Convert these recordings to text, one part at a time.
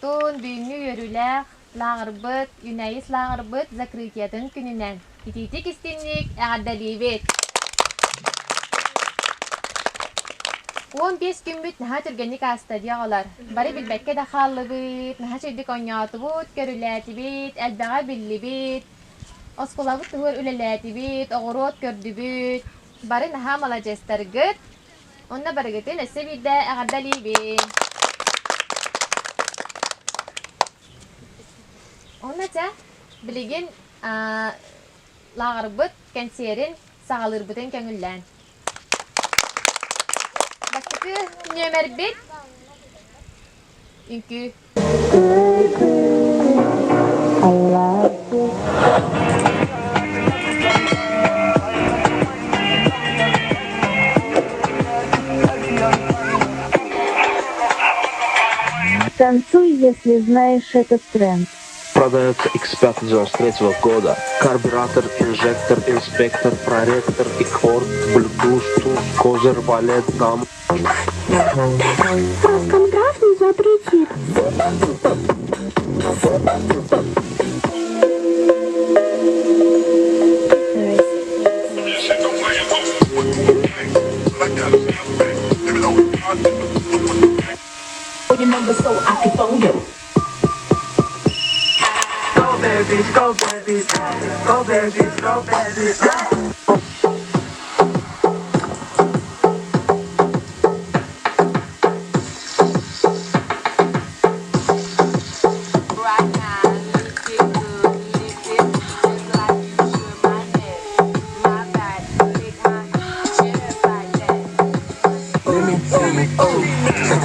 Tun büyüngü yörüler, lağırbıt, Yunayis lağırbıt zakritiyatın gününen. İtitik istinlik, ağaddalibet. 15 gün büt naha türgenlik asta diyalar. Bari bilbekke de xallı büt, naha çöydük onyatı büt, görületi büt, elbağa billi büt. Oskula büt tuhur üleleti büt, oğurot gördü büt. Bari naha malacester gıt. Onna bargıtın esse bir de ağaddalibet. Onnaca biligin lağırbıt kenserin sağlırbıtın köngüllen. Bakıkı nömer 1 Ünkü Танцуй, если знаешь этот тренд. Продается X5 93 года. Карбюратор, инжектор, инспектор, проректор, икорд, блютуз, козыр, валет, зам. Роскомграф не запретит. Your number so I can phone you. Go baby, go baby, go baby, go baby.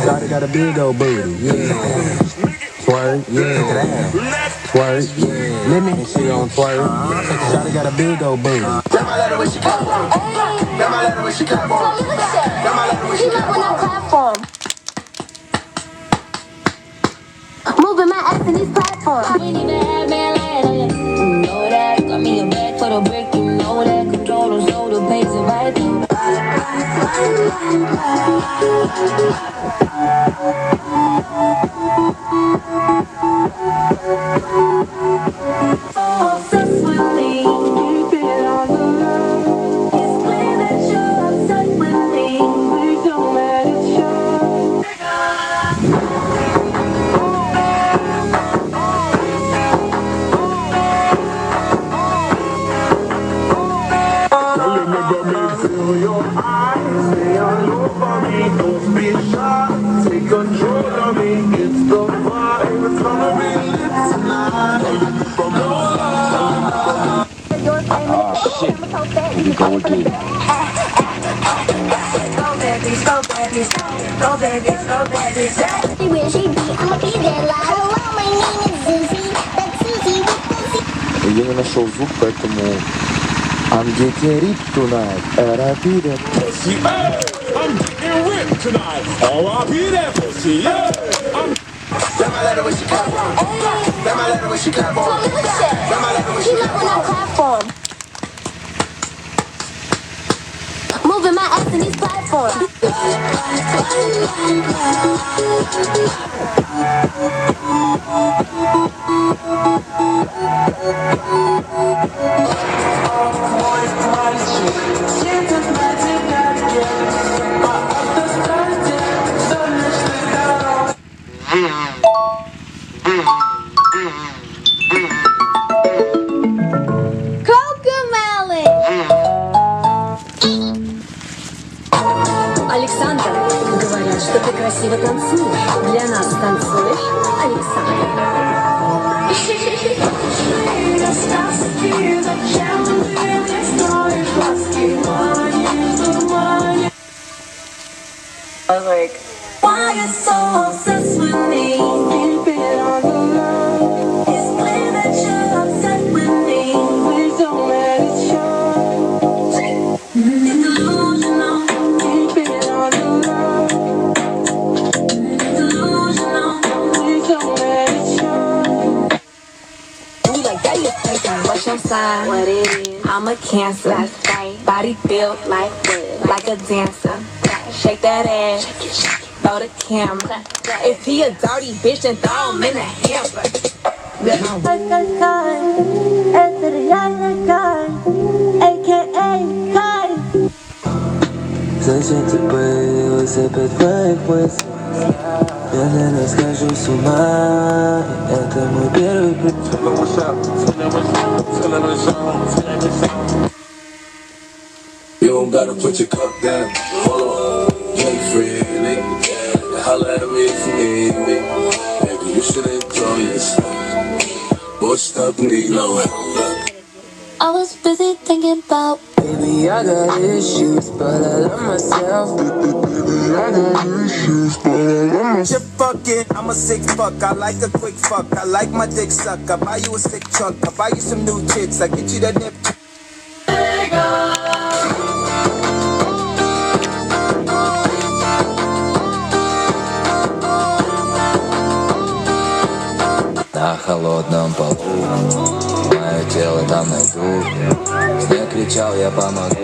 Shawty got a big old booty, yeah. Twerk, yeah. Twerk, yeah. Let me she on twerk. Shawty got a big old booty. Got my letter when she clap for him. Got my letter when she clap for him. Got my letter when she clap for him. Platform. Moving my ass in these platforms. You ain't even had man lying on you. You know that. Got me a bag for the brick, you know that. Control those shoulder pace and right through. Obsessed with me, keep it on the low. It's clear that you're obsessed with me. Please don't let it show. Darling, never me feel your eyes. Stay all over me, don't be shy. Take control of me, it's the vibe. It's gonna be lit tonight. From no lie. Shit. Here we go again. Go baby, go baby, go baby, go baby. Where she be, I'ma be there like hello, my name is Susie. That's Susie with the Z. Я не нашел звук, поэтому I'm getting ripped tonight. R.I.P. that pussy. I'm getting ripped tonight. R.I.P. that pussy, yeah. Got my letter when she clap for him. Got my letter when she clap for him. Got my letter when she clap for him. Platform. Moving my ass in these platforms. Александр, говорят, что ты красиво танцуешь. Для нас танцуешь, Александр. I was like, why you so obsessed with me? Keep it on the low. It's clear that you're obsessed with me. Please don't let it show. It's delusional. Keep it on the low. It's delusional. Please don't let it show. You like that, you think what's your sign? What it is? I'm a Cancer. That's right. Body built like a dancer. Shake that ass. Shake it, shake it. throw the camera. If he a dirty bitch, then throw him in the hamper. Зачем ты появилась опять в моих мыслях? Медленно схожу с ума. Это мой первый You don't gotta put your cup down. Hold on, young freely. Yeah, holla at me if you need me. Baby, you should enjoy yourself. Boy, stop need no help. I was busy thinking about Baby, I got issues, but I love myself. Baby, I got issues, but I love myself. Fuck it, I'm a sick fuck. I like a quick fuck. I like my dick suck. I buy you a sick trunk. I buy you some new tits. I get you that nip. На холодном полу мое тело там найду. Не кричал, я помогу,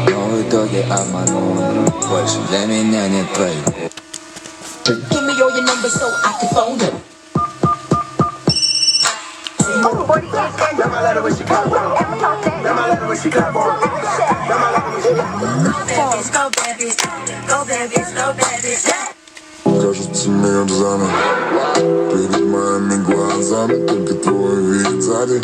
но в итоге обманул. Больше для меня нет твоих. Give me all your numbers so I can phone them. That my letter when she clap on. That my letter when she clap on. That my letter when she clap on. Go bad bitch, go bad bitch, go bad bitch. Кажется мир заново перед моими глазами. Только твой вид сзади,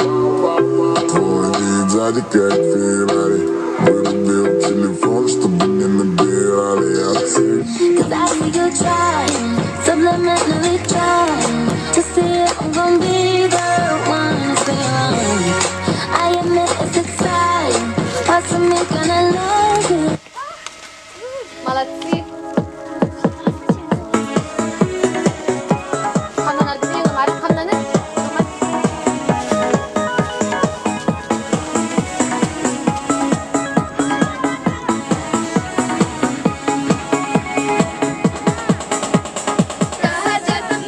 как Феррари. Вырубил телефон, чтобы не набирали отцы. Cause I see you trying, subliminally trying to see I'm gonna be the one to stay around. I admit it's exciting, possibly gonna love it. Молодцы. Kanlar bize yıllar kanlanır. Daha canım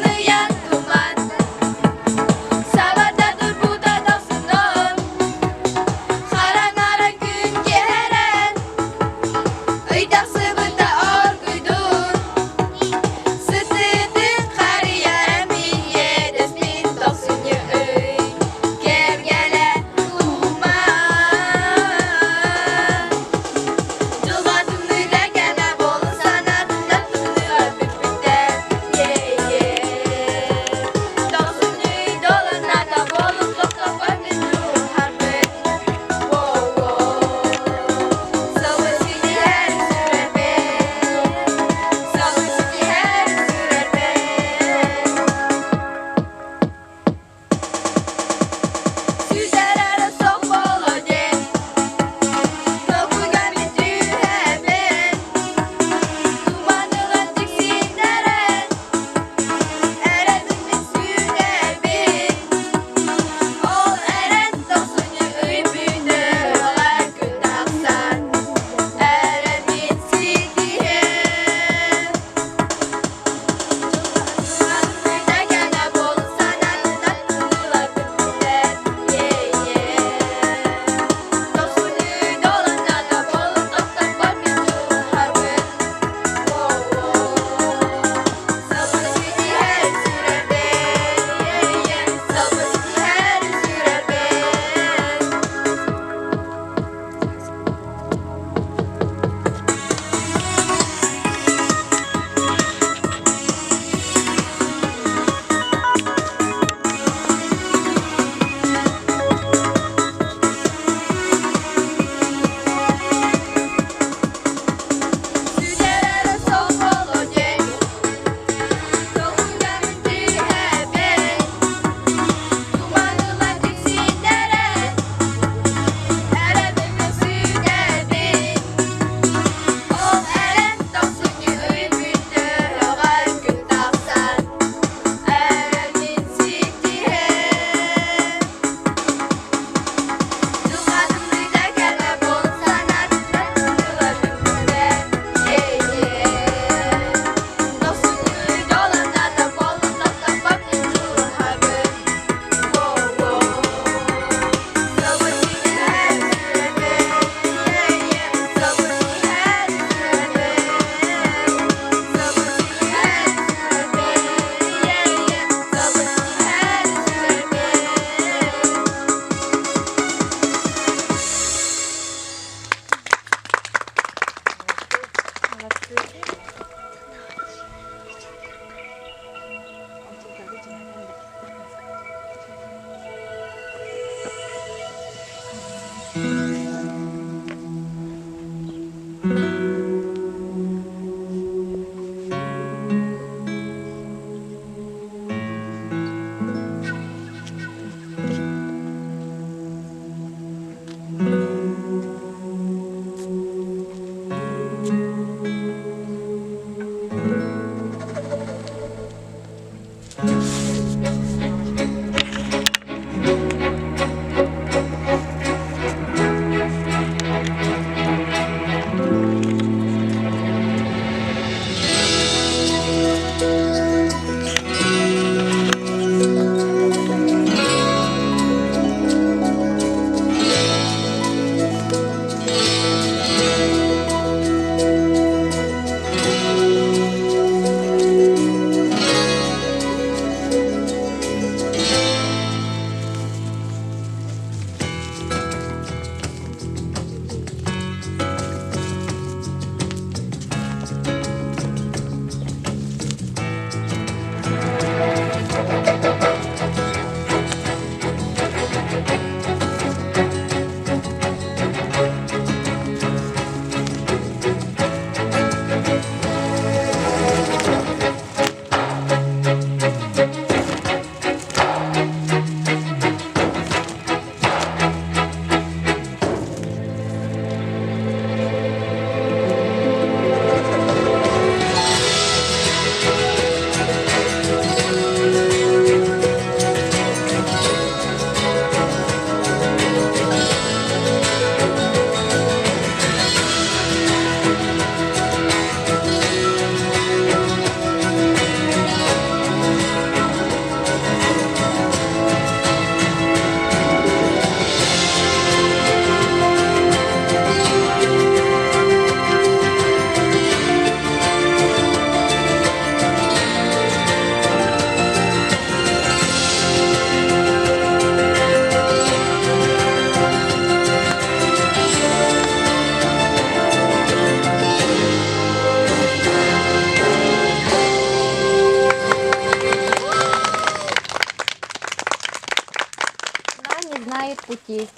Не знает пути.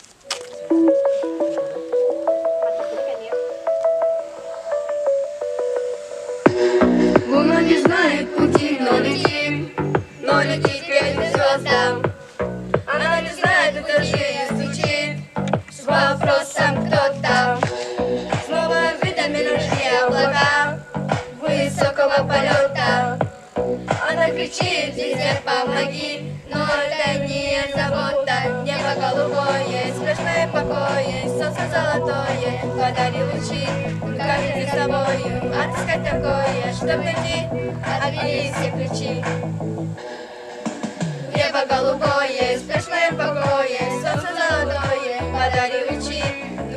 Луна не знает пути, но летит к этим звездам. Она не знает этажей и стучит с вопросом, кто там. Снова видами нужны облака высокого полета. Она кричит, везде помоги, но это не забота. Небо голубое, сплошное покое, солнце золотое, подари лучи, каждый с тобою. Отыскать такое, чтоб найти, отбери все ключи. Небо голубое, сплошное покое, солнце золотое, подари лучи,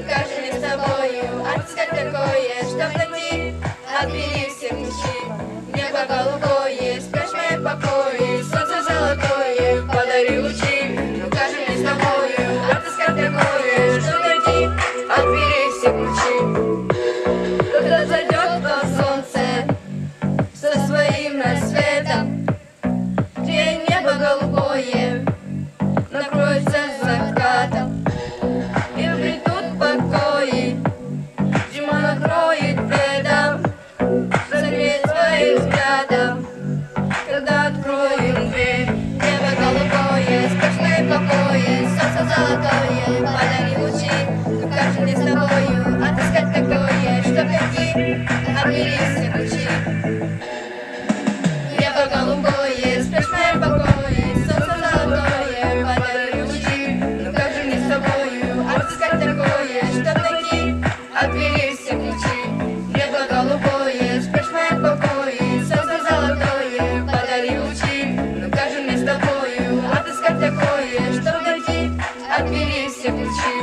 каждый с тобою. Отыскать такое, чтоб найти, отбери все ключи. Небо голубое, сплошное покое, солнце золотое, подари лучи, каждый с тобою. Отыскать такое, чтоб найти, отбери все ключи. Когда зайдет то солнце со своим рассветом, где небо голубое накроется закатом, и придут покои, зима накроет бедом, согреет своим взглядом, когда откроем дверь. Небо голубое, сплошное покое, солнце золотое, подари лучи, каждый с тобою. Отыскать такое, чтоб найти, отбери все ключи. Небо голубое, сплошное покое, солнце золотое, подари лучи, как же не с тобою. Отыскать такое, чтоб найти, отбери все ключи. Небо голубое, сплошное покое, солнце золотое, подари лучи, как же не с тобою. Отыскать такое, чтоб найти, отбери все ключи.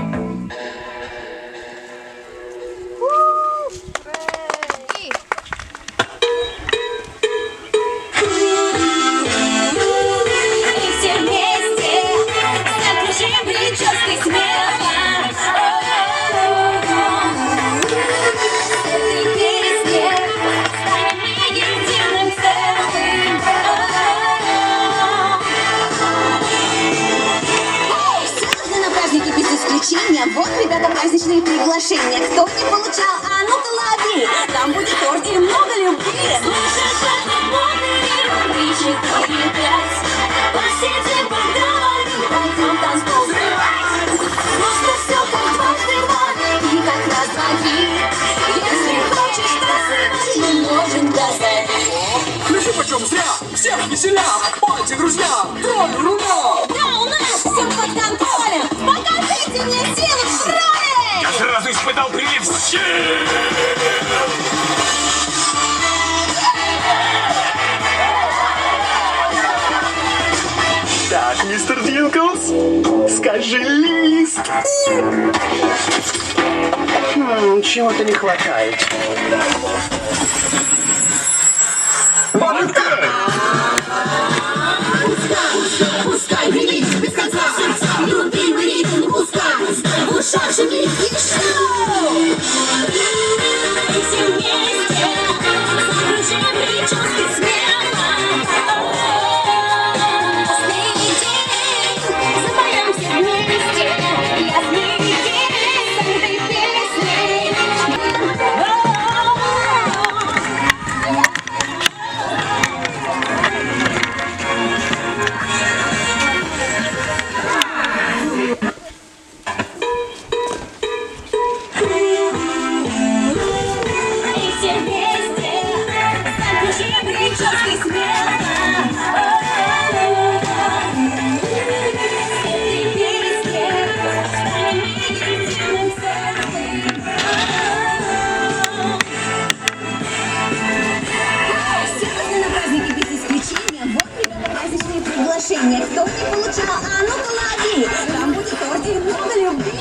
И все вместе закружим прической смело. В этой песне станем единым целым. Все нужно на празднике без исключения. Вот, ребята, праздничные приглашения. Кто не получал, а ну-ка лови. Там будет торт и много любви. Слышишь, это модный мир. 3, 4, 5. Посидим по дороге, пойдем танцпол взрывать. Просто все как дважды два и как раз два три. Если хочешь танцевать, мы можем доставить. Ключи почем зря, всех веселя. Пойте, друзья, Мистер Динклс, скажи лист. Чего-то не хватает. Банка! Пускай гремит без конца сердца, любимый ритм не пускай, в ушах шумит и шоу. И все вместе закружим прически смело. Последний день запоем все вместе, ясный день с этой песней. И все вместе закружим прически смело. Этой песне станем единственным целым. Сегодня на празднике без исключения. Вот, ребята, праздничные приглашения. Кто не получал, а ну-ка лови. Там будет торт и много любви.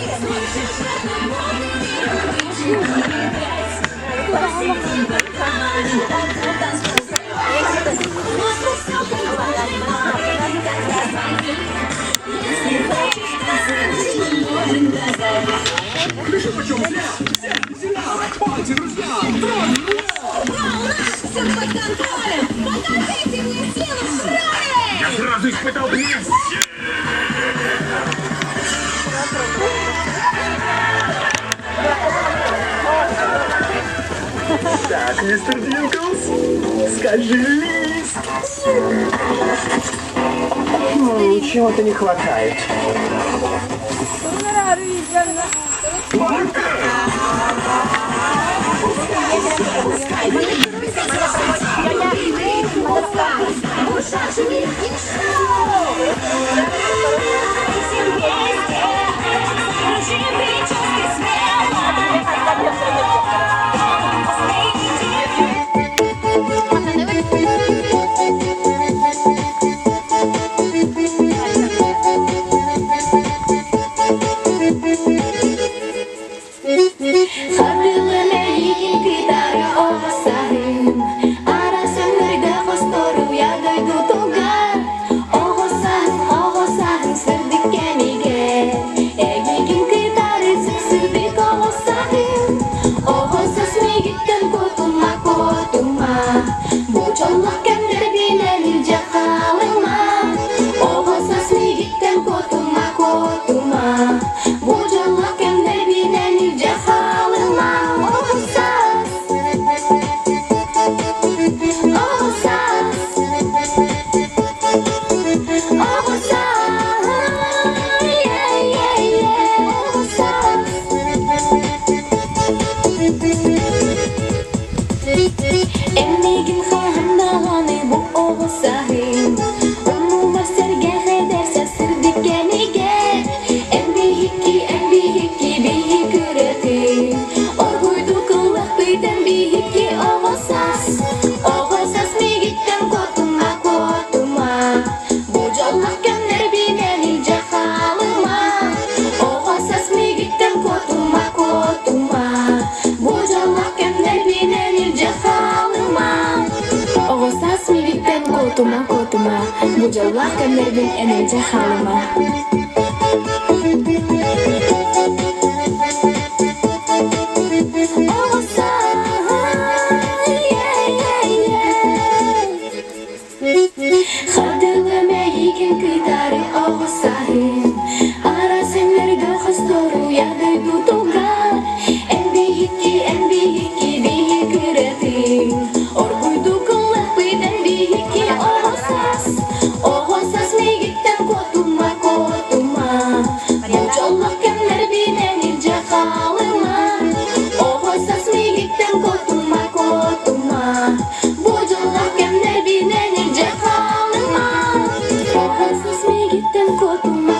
Все под контролем. Покажите мне силу в шраме. Я сразу испытал гнев. Так, мистер Динклс, скажи лист. Чего-то не хватает. Банка! Пускай гремит без конца сердца, любимый ритм не пускай, в ушах шумит и шоу. И все вместе закружим прически смело. Последний день. Хадылына егин китары оғысағын, арасым үрді қостору ядайды туғар. Оғысағын сырдық кәмеге, егин китары сырдық оғысағын. Оғысыз мегіттен көтума, бұл жоллық кәмдір бинәлі жақалыма. Оғысыз мегіттен көтума, бұл жоллық кәмдір бинәлі жақалыma. Эммегин ханнағаны бұл оғысағын, ұмумар сәрге қайдарса сырдық кәнеге. Әм бейікки бейік үретін, орғойду қылық бейтін бейікки оғысас. Оғысас мегіттен көтума, бұл жоллық кәмдер бинәлі жақалыма. Оғысас мегіттен көтума, бұл жоллық кәмдер бинәлі жақалыма. Оғысас мегіттен көтума, бұл жоллық кәмдер бинәлі жақалыма. Хадылыма егин китары оғысағын, арасын үрді қостору ядайды туғар. Әм бейікки бейік үретін, орғойду қылық бейтін бейікки оғысас. Оғысас мегіттен көтума, бұл жоллық кәмдір бинәлі жақалыма. Оғысас мегіттен көтума, бұл жоллық кәмдір бинәлі жақалыма. Оғысас мегіттен көтума,